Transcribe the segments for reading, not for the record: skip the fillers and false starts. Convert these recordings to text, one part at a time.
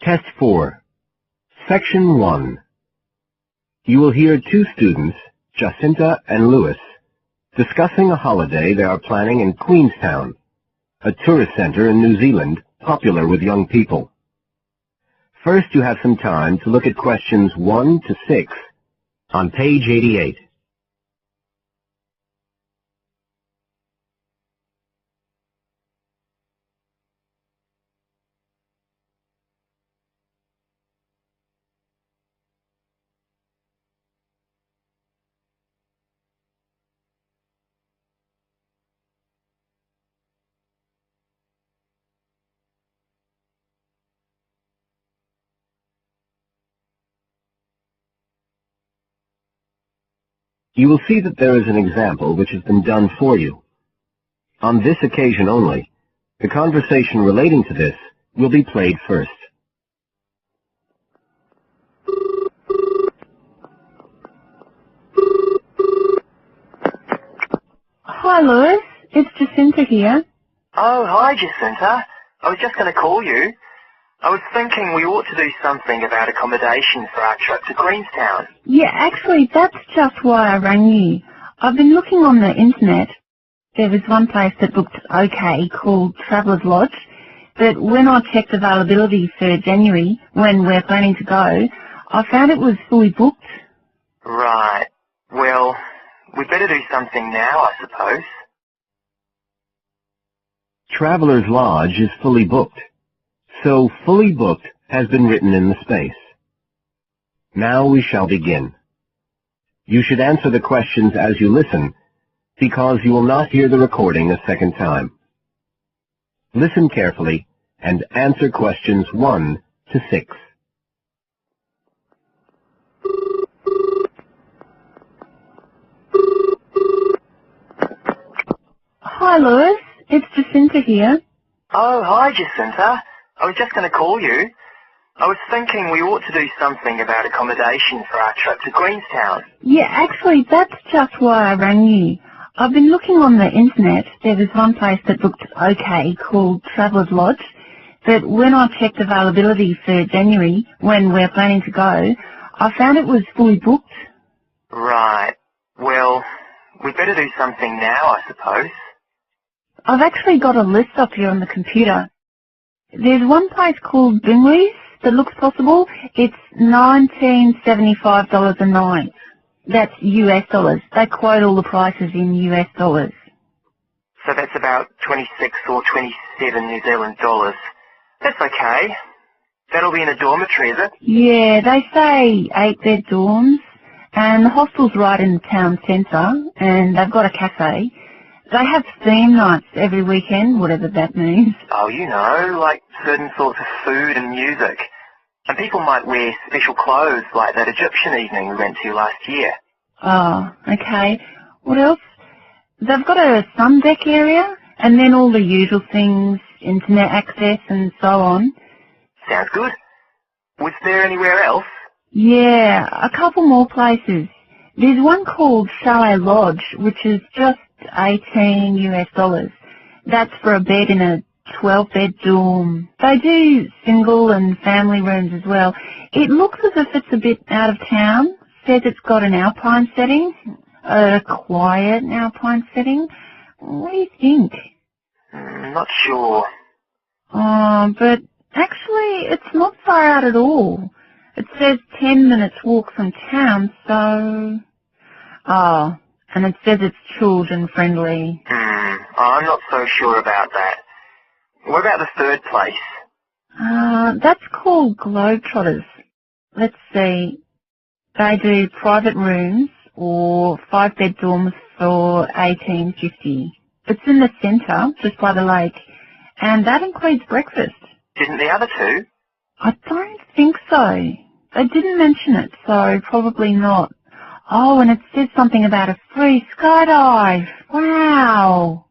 Test 4. Section 1. You will hear two students, Jacinta and Lewis, discussing a holiday they are planning in Queenstown, a tourist center in New Zealand popular with young people. First, you have some time to look at questions 1 to 6 on page 88. You will see that there is an example which has been done for you. On this occasion only, the conversation relating to this will be played first. Hi, Lewis. It's Jacinta here. Oh, hi, Jacinta. I was just going to call you. I was thinking we ought to do something about accommodation for our trip to Queenstown. Yeah, actually, that's just why I rang you. I've been looking on the internet. There was one place that looked okay called Traveller's Lodge, but when I checked availability for January, when we're planning to go, I found it was fully booked. Right. Well, we'd better do something now, I suppose. Traveller's Lodge is fully booked. So fully booked has been written in the space. Now we shall begin. You should answer the questions as you listen, because you will not hear the recording a second time. Listen carefully and answer questions 1 to 6. Hi, Lewis. It's Jacinta here. Oh, hi, Jacinta. I was just going to call you. I was thinking we ought to do something about accommodation for our trip to Queenstown. Yeah, actually, that's just why I rang you. I've been looking on the internet. There was one place that looked okay called Traveller's Lodge, but when I checked availability for January, when we're planning to go, I found it was fully booked. Right. Well, we'd better do something now, I suppose. I've actually got a list up here on the computer. There's one place called Bingley's that looks possible. It's $1975 a night. That's US dollars. They quote all the prices in US dollars. So that's about 26 or 27 New Zealand dollars. That's okay. That'll be in a dormitory, is it? Yeah, they say 8-bed dorms, and the hostel's right in the town centre, and they've got a cafe. They have theme nights every weekend, whatever that means. Oh, you know, like certain sorts of food and music. And people might wear special clothes like that Egyptian evening we went to last year. Oh, okay. What else? They've got a sun deck area, and then all the usual things, internet access and so on. Sounds good. Was there anywhere else? Yeah, a couple more places. There's one called Chalet Lodge, which is just 18 US dollars. That's for a bed in a 12-bed dorm. They do single and family rooms as well. It looks as if it's a bit out of town. Says it's got an alpine setting, a quiet alpine setting. What do you think? Not sure. But actually it's not far out at all. It says 10 minutes walk from town, so... Oh, and it says it's children friendly. I'm not so sure about that. What about the third place? That's called Globetrotters. Let's see. They do private rooms or 5-bed dorms for $18.50. It's in the centre, just by the lake, and that includes breakfast. Didn't the other two? I don't think so. They didn't mention it, so probably not. Oh, and it says something about a free skydive. Wow.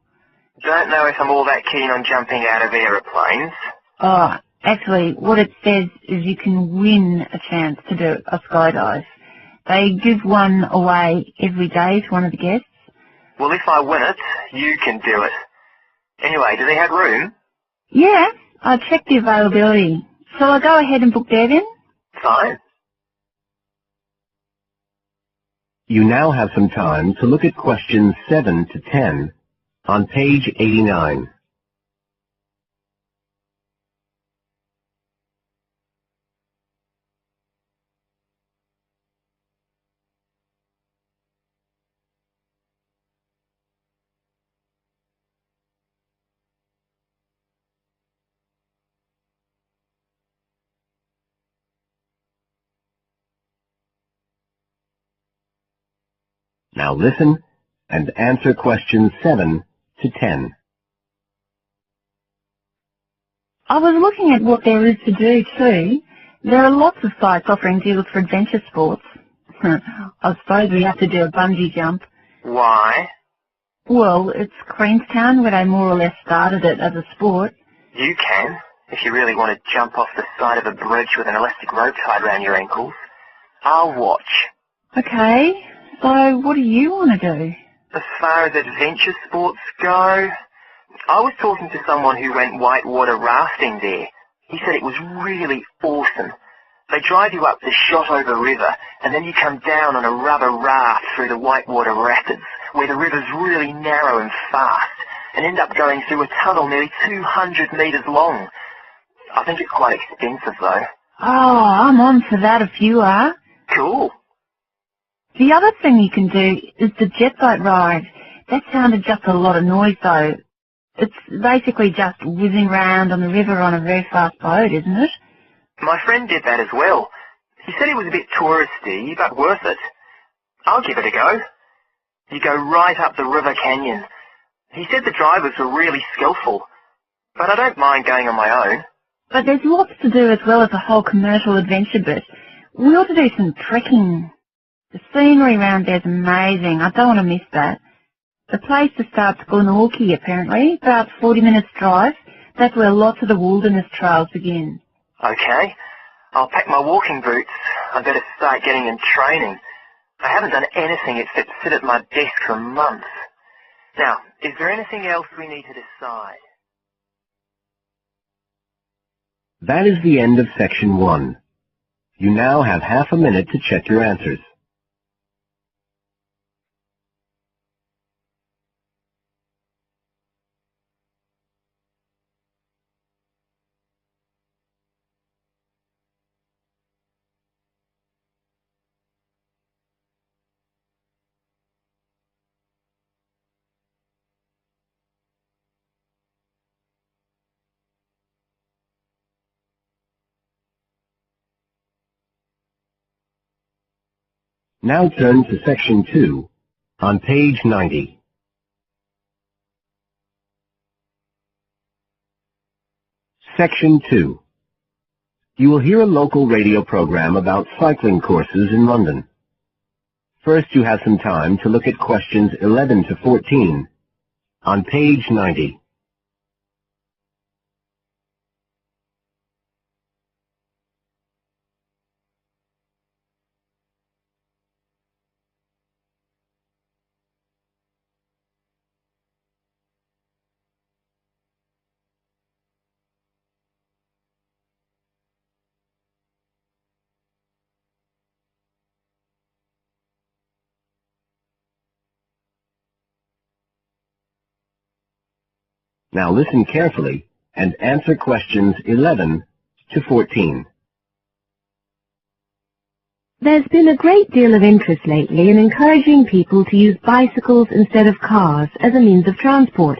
Don't know if I'm all that keen on jumping out of aeroplanes. Oh, actually, what it says is you can win a chance to do a skydive. They give one away every day to one of the guests. Well, if I win it, you can do it. Anyway, do they have room? Yeah, I checked the availability. Shall I go ahead and book there then? Fine. You now have some time to look at questions 7 to 10 on page 89. Now listen and answer questions 7 to 10. I was looking at what there is to do too. There are lots of sites offering deals for adventure sports. I suppose we have to do a bungee jump. Why? Well, it's Queenstown where they more or less started it as a sport. You can, if you really want to jump off the side of a bridge with an elastic rope tied around your ankles. I'll watch. Okay, so what do you want to do? As far as adventure sports go, I was talking to someone who went whitewater rafting there. He said it was really awesome. They drive you up the Shotover River, and then you come down on a rubber raft through the whitewater rapids, where the river's really narrow and fast, and end up going through a tunnel nearly 200 metres long. I think it's quite expensive, though. Oh, I'm on for that if you are. Cool. The other thing you can do is the jet boat ride. That sounded just a lot of noise, though. It's basically just whizzing round on the river on a very fast boat, isn't it? My friend did that as well. He said it was a bit touristy, but worth it. I'll give it a go. You go right up the river canyon. He said the drivers were really skillful, but I don't mind going on my own. But there's lots to do as well as the whole commercial adventure bit. We ought to do some trekking. The scenery around there's amazing. I don't want to miss that. The place to start's Glenorchy, apparently, about 40 minutes drive. That's where lots of the wilderness trails begin. Okay. I'll pack my walking boots. I better start getting in training. I haven't done anything except sit at my desk for months. Now, is there anything else we need to decide? That is the end of section 1. You now have half a minute to check your answers. Now turn to section 2 on page 90. Section 2. You will hear a local radio program about cycling courses in London. First, you have some time to look at questions 11 to 14 on page 90. Now listen carefully and answer questions 11 to 14. There's been a great deal of interest lately in encouraging people to use bicycles instead of cars as a means of transport.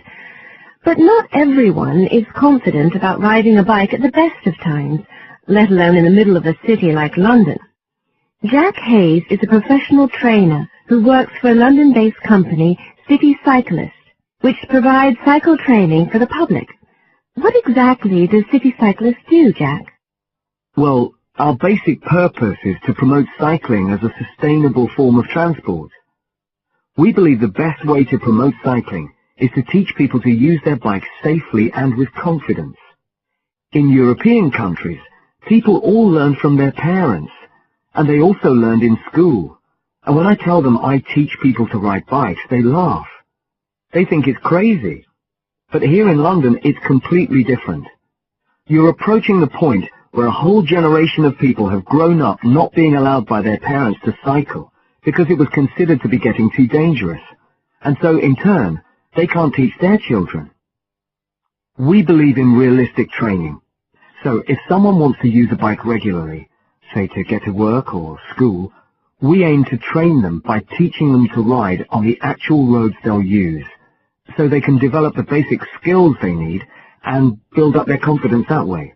But not everyone is confident about riding a bike at the best of times, let alone in the middle of a city like London. Jack Hayes is a professional trainer who works for a London-based company, City Cyclist, which provides cycle training for the public. What exactly does City Cyclist do, Jack? Well, our basic purpose is to promote cycling as a sustainable form of transport. We believe the best way to promote cycling is to teach people to use their bikes safely and with confidence. In European countries, people all learn from their parents, and they also learned in school. And when I tell them I teach people to ride bikes, they laugh. They think it's crazy. But here in London, it's completely different. You're approaching the point where a whole generation of people have grown up not being allowed by their parents to cycle because it was considered to be getting too dangerous, and so in turn they can't teach their children. We believe in realistic training, so if someone wants to use a bike regularly, say to get to work or school, we aim to train them by teaching them to ride on the actual roads they'll use, so they can develop the basic skills they need and build up their confidence that way.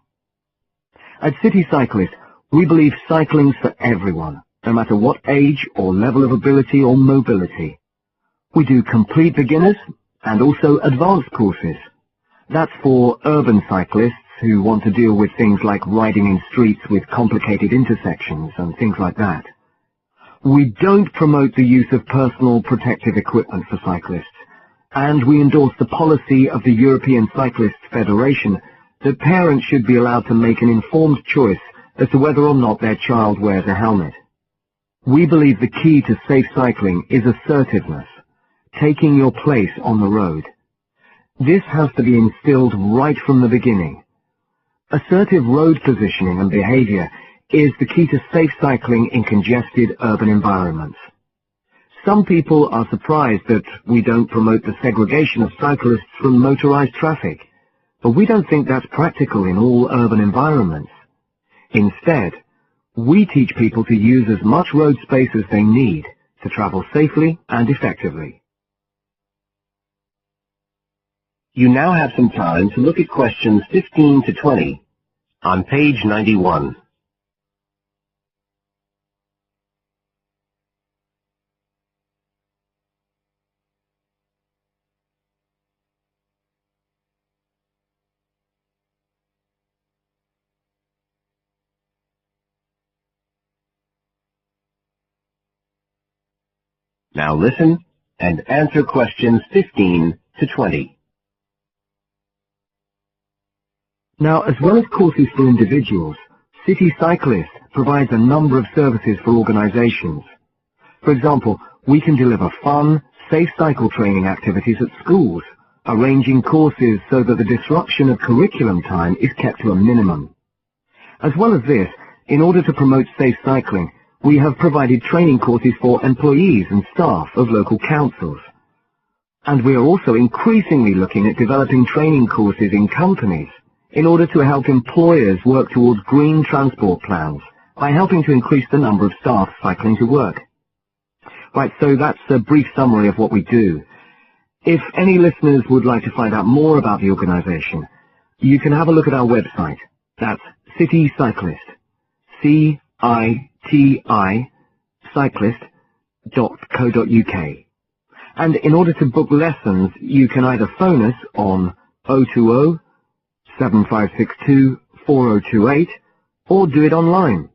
At City Cyclist, we believe cycling's for everyone, no matter what age or level of ability or mobility. We do complete beginners and also advanced courses. That's for urban cyclists who want to deal with things like riding in streets with complicated intersections and things like that. We don't promote the use of personal protective equipment for cyclists, and we endorse the policy of the European Cyclists Federation that parents should be allowed to make an informed choice as to whether or not their child wears a helmet. We believe the key to safe cycling is assertiveness, taking your place on the road. This has to be instilled right from the beginning. Assertive road positioning and behavior is the key to safe cycling in congested urban environments. Some people are surprised that we don't promote the segregation of cyclists from motorized traffic, but we don't think that's practical in all urban environments. Instead, we teach people to use as much road space as they need to travel safely and effectively. You now have some time to look at questions 15 to 20 on page 91. Now listen and answer questions 15 to 20. Now, as well as courses for individuals, City Cyclist provides a number of services for organizations. For example, we can deliver fun, safe cycle training activities at schools, arranging courses so that the disruption of curriculum time is kept to a minimum. As well as this, in order to promote safe cycling, we have provided training courses for employees and staff of local councils. And we are also increasingly looking at developing training courses in companies in order to help employers work towards green transport plans by helping to increase the number of staff cycling to work. Right, so that's a brief summary of what we do. If any listeners would like to find out more about the organization, you can have a look at our website. That's City Cyclist, C-I-T-I, cyclist.co.uk. And in order to book lessons, you can either phone us on 020-7562-4028 or do it online.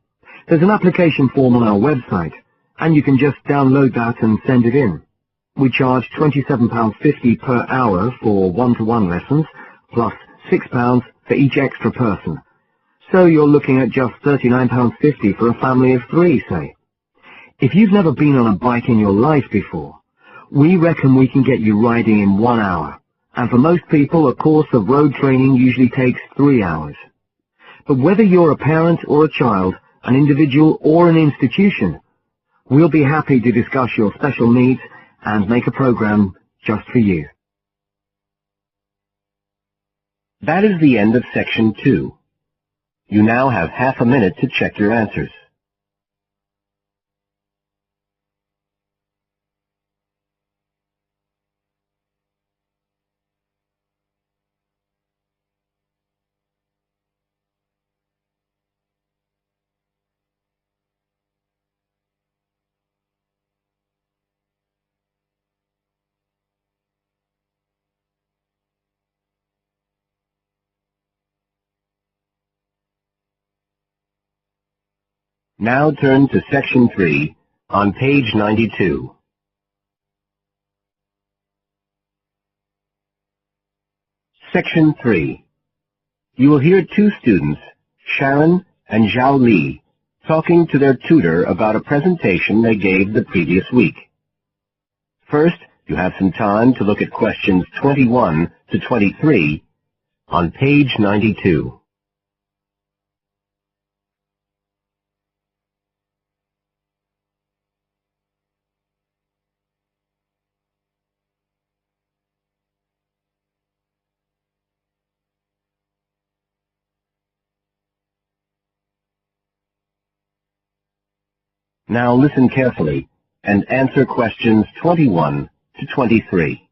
There's an application form on our website, and you can just download that and send it in. We charge £27.50 per hour for one-to-one lessons, plus £6 for each extra person. So you're looking at just £39.50 for a family of 3, say. If you've never been on a bike in your life before, we reckon we can get you riding in 1 hour. And for most people, a course of road training usually takes 3 hours. But whether you're a parent or a child, an individual or an institution, we'll be happy to discuss your special needs and make a program just for you. That is the end of section 2. You now have half a minute to check your answers. Now turn to section 3 on page 92. Section 3. You will hear 2 students, Sharon and Zhao Li, talking to their tutor about a presentation they gave the previous week. First, you have some time to look at questions 21 to 23 on page 92. Now listen carefully and answer questions 21 to 23.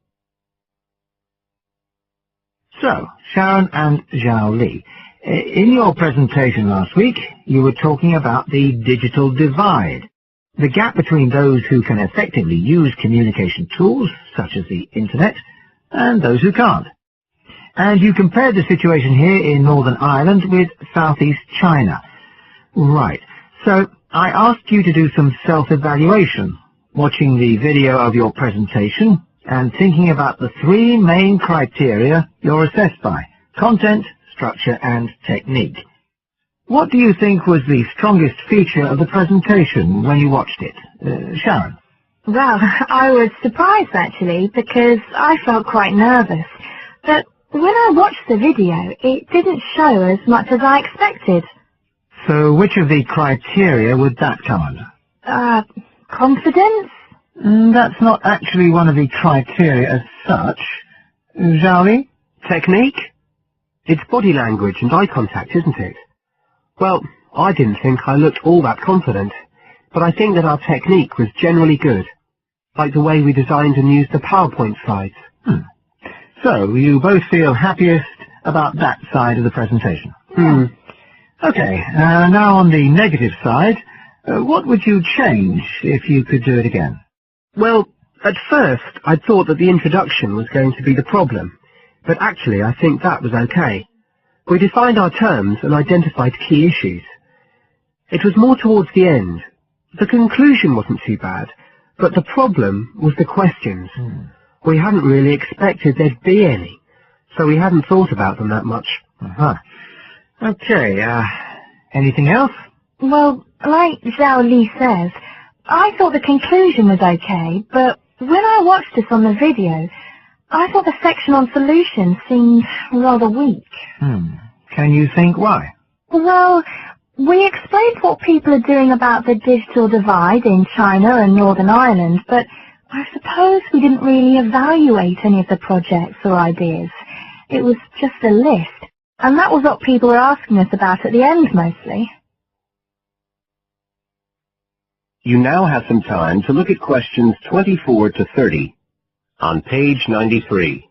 So, Sharon and Zhao Li, in your presentation last week, you were talking about the digital divide, the gap between those who can effectively use communication tools, such as the Internet, and those who can't. And you compared the situation here in Northern Ireland with Southeast China. Right. So, I asked you to do some self-evaluation, watching the video of your presentation and thinking about the three main criteria you're assessed by: content, structure, and technique. What do you think was the strongest feature of the presentation when you watched it? Sharon? Well, I was surprised actually, because I felt quite nervous. But when I watched the video, it didn't show as much as I expected. So which of the criteria would that come under? Confidence? That's not actually one of the criteria as such. Zhao Li? Technique? It's body language and eye contact, isn't it? Well, I didn't think I looked all that confident, but I think that our technique was generally good, like the way we designed and used the PowerPoint slides. So, you both feel happiest about that side of the presentation? Okay, now on the negative side, what would you change if you could do it again? Well, at first I thought that the introduction was going to be the problem, but actually I think that was okay. We defined our terms and identified key issues. It was more towards the end. The conclusion wasn't too bad, but the problem was the questions. We hadn't really expected there'd be any, so we hadn't thought about them that much. Okay, anything else? Well, like Zhao Li says, I thought the conclusion was okay, but when I watched this on the video, I thought the section on solutions seemed rather weak. Can you think why? Well, we explained what people are doing about the digital divide in China and Northern Ireland, but I suppose we didn't really evaluate any of the projects or ideas. It was just a list, and that was what people were asking us about at the end mostly. You now have some time to look at questions 24 to 30 on page 93.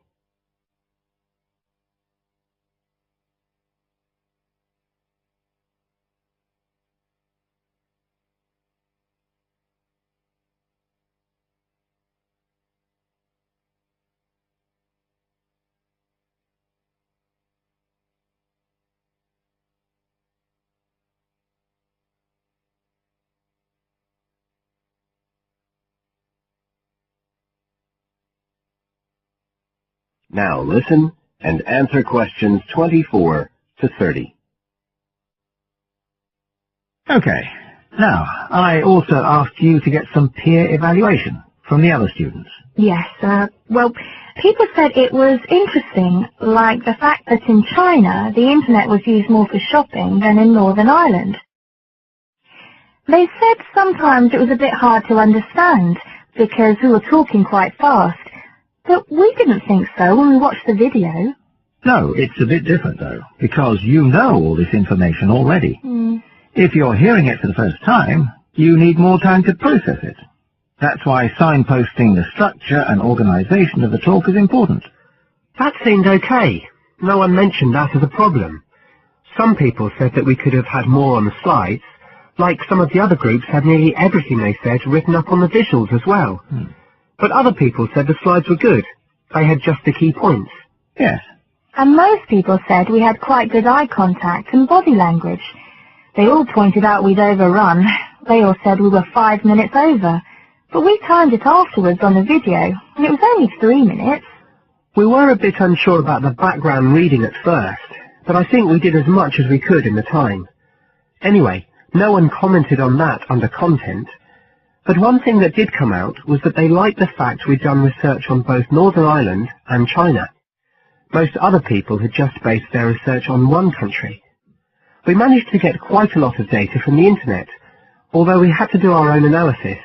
Now listen and answer questions 24 to 30. Okay. Now, I also asked you to get some peer evaluation from the other students. Yes, well, people said it was interesting, like the fact that in China the internet was used more for shopping than in Northern Ireland. They said sometimes it was a bit hard to understand because we were talking quite fast, but we didn't think so when we watched the video. No, it's a bit different though, because you know all this information already. If you're hearing it for the first time, you need more time to process it. That's why signposting the structure and organization of the talk is important. That seemed okay. No one mentioned that as a problem. Some people said that we could have had more on the slides, like some of the other groups had nearly everything they said written up on the visuals as well. But other people said the slides were good. They had just the key points. Yes. And most people said we had quite good eye contact and body language. They all pointed out we'd overrun. They all said we were 5 minutes over. But we timed it afterwards on the video, and it was only 3 minutes. We were a bit unsure about the background reading at first, but I think we did as much as we could in the time. Anyway, no one commented on that under content. But one thing that did come out was that they liked the fact we'd done research on both Northern Ireland and China. Most other people had just based their research on one country. We managed to get quite a lot of data from the internet, although we had to do our own analysis,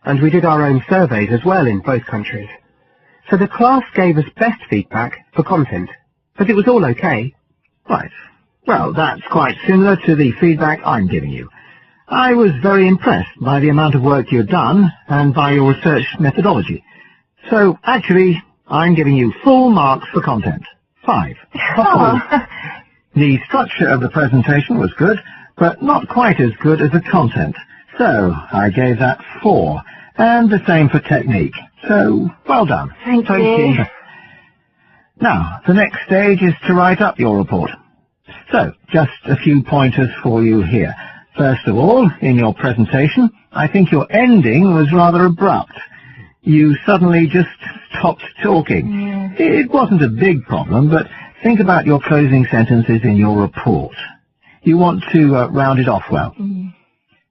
and we did our own surveys as well in both countries. So the class gave us best feedback for content, but it was all okay. Right. Well, that's quite similar to the feedback I'm giving you. I was very impressed by the amount of work you've done and by your research methodology. So, actually, I'm giving you full marks for content. 5. Oh. The structure of the presentation was good, but not quite as good as the content. So, I gave that 4. And the same for technique. So, well done. Thank you. Now, the next stage is to write up your report. So, just a few pointers for you here. First of all, in your presentation, I think your ending was rather abrupt. You suddenly just stopped talking. It wasn't a big problem, but think about your closing sentences in your report. You want to round it off well.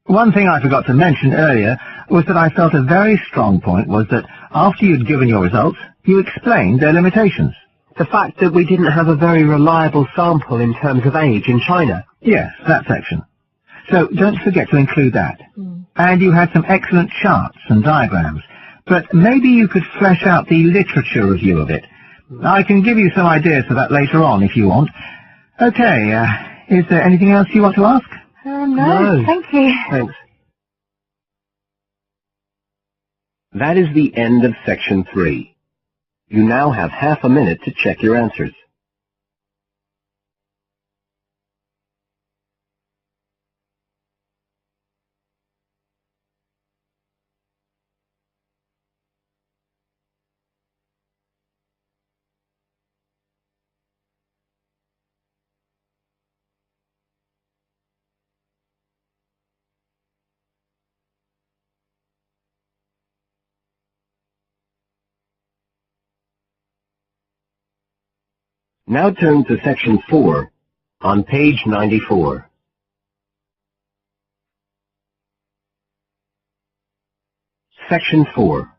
One thing I forgot to mention earlier was that I felt a very strong point was that after you'd given your results, you explained their limitations. The fact that we didn't have a very reliable sample in terms of age in China. Yes, that section. So don't forget to include that. And you had some excellent charts and diagrams, but maybe you could flesh out the literature review of it. I can give you some ideas for that later on if you want. Okay, is there anything else you want to ask? No, thank you. Thanks. That is the end of section 3. You now have half a minute to check your answers. Now turn to section 4 on page 94. Section 4.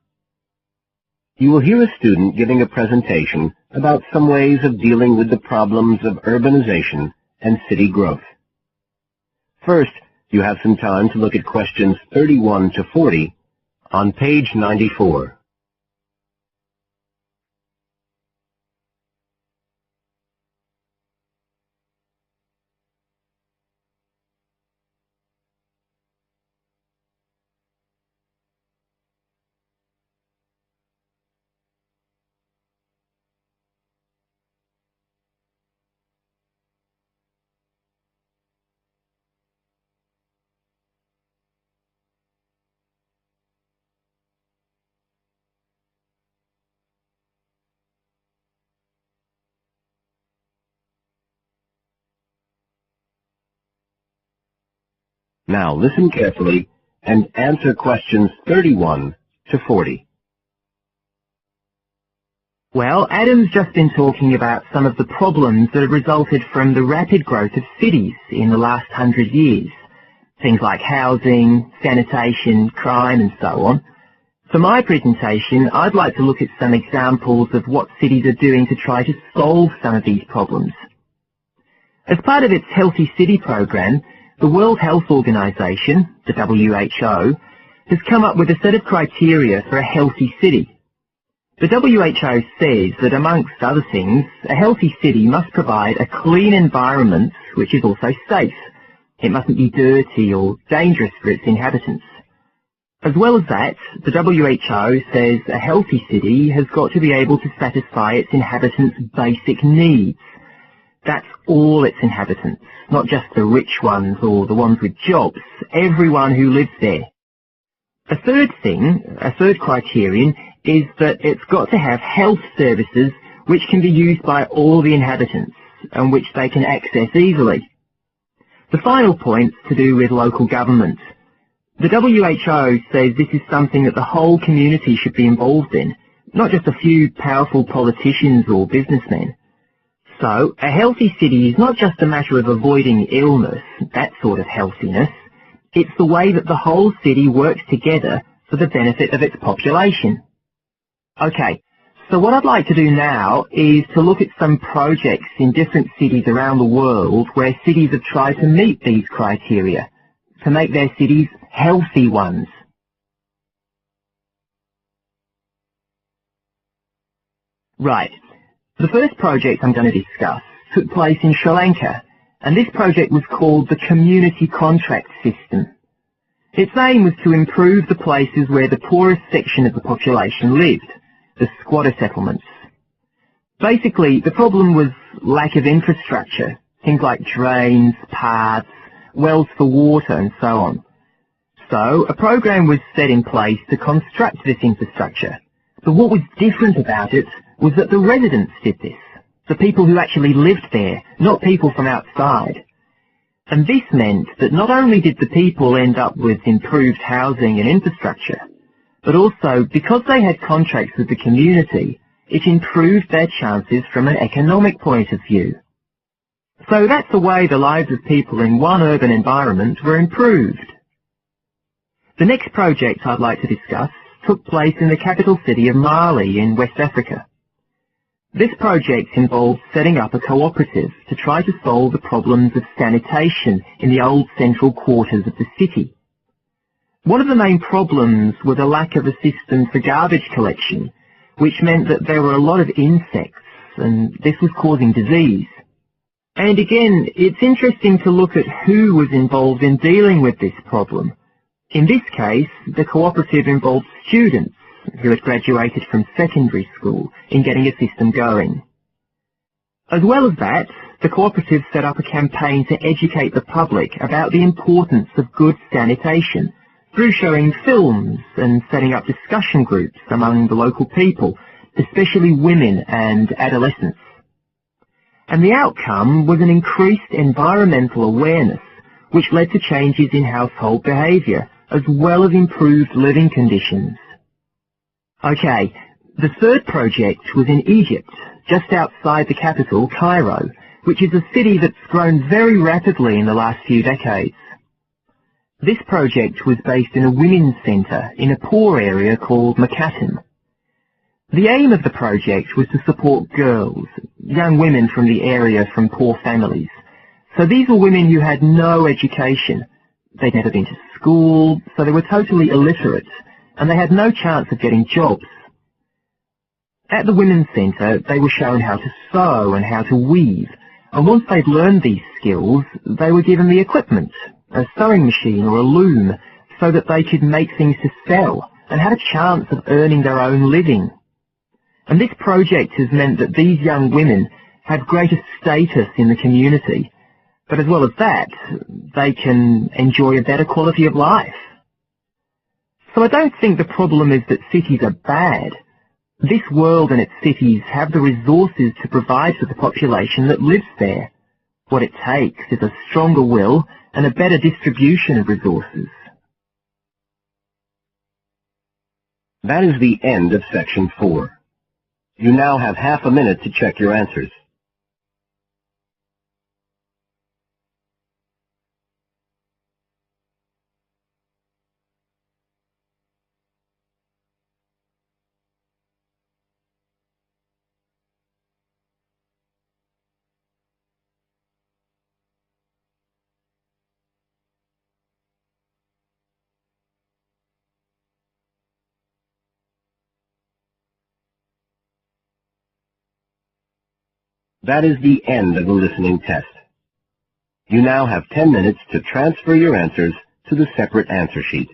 You will hear a student giving a presentation about some ways of dealing with the problems of urbanization and city growth. First, you have some time to look at questions 31 to 40 on page 94. Now listen carefully and answer questions 31 to 40. Well, Adam's just been talking about some of the problems that have resulted from the rapid growth of cities in the last 100 years. Things like housing, sanitation, crime and so on. For my presentation, I'd like to look at some examples of what cities are doing to try to solve some of these problems. As part of its Healthy City program, the World Health Organization, the WHO, has come up with a set of criteria for a healthy city. The WHO says that amongst other things, a healthy city must provide a clean environment which is also safe. It mustn't be dirty or dangerous for its inhabitants. As well as that, the WHO says a healthy city has got to be able to satisfy its inhabitants' basic needs. That's all its inhabitants, not just the rich ones or the ones with jobs, everyone who lives there. A third criterion, is that it's got to have health services which can be used by all the inhabitants and which they can access easily. The final point's to do with local government. The WHO says this is something that the whole community should be involved in, not just a few powerful politicians or businessmen. So, a healthy city is not just a matter of avoiding illness, that sort of healthiness. It's the way that the whole city works together for the benefit of its population. Okay, so what I'd like to do now is to look at some projects in different cities around the world where cities have tried to meet these criteria, to make their cities healthy ones. Right. The first project I'm going to discuss took place in Sri Lanka, and this project was called the Community Contract System, Its aim was to improve the places where the poorest section of the population lived, the squatter settlements. Basically, the problem was lack of infrastructure, things like drains, paths, wells for water and so on. So, a program was set in place to construct this infrastructure. But what was different about it was that the residents did this, the people who actually lived there, not people from outside. And this meant that not only did the people end up with improved housing and infrastructure, but also, because they had contracts with the community, it improved their chances from an economic point of view. So that's the way the lives of people in one urban environment were improved. The next project I'd like to discuss took place in the capital city of Mali in West Africa. This project involved setting up a cooperative to try to solve the problems of sanitation in the old central quarters of the city. One of the main problems was a lack of a system for garbage collection, which meant that there were a lot of insects, and this was causing disease. And again, it's interesting to look at who was involved in dealing with this problem. In this case, the cooperative involved students who had graduated from secondary school in getting a system going. As well as that, the cooperative set up a campaign to educate the public about the importance of good sanitation through showing films and setting up discussion groups among the local people, especially women and adolescents. And the outcome was an increased environmental awareness, which led to changes in household behaviour, as well as improved living conditions. Okay, the third project was in Egypt, just outside the capital, Cairo, which is a city that's grown very rapidly in the last few decades. This project was based in a women's centre in a poor area called Makatim. The aim of the project was to support girls, young women from the area from poor families. So these were women who had no education. They'd never been to school, so they were totally illiterate, and they had no chance of getting jobs. At the women's centre, they were shown how to sew and how to weave, and once they'd learned these skills, they were given the equipment, a sewing machine or a loom, so that they could make things to sell and had a chance of earning their own living. And this project has meant that these young women have greater status in the community, but as well as that, they can enjoy a better quality of life. So I don't think the problem is that cities are bad. This world and its cities have the resources to provide for the population that lives there. What it takes is a stronger will and a better distribution of resources. That is the end of section 4. You now have half a minute to check your answers. That is the end of the listening test. You now have 10 minutes to transfer your answers to the separate answer sheet.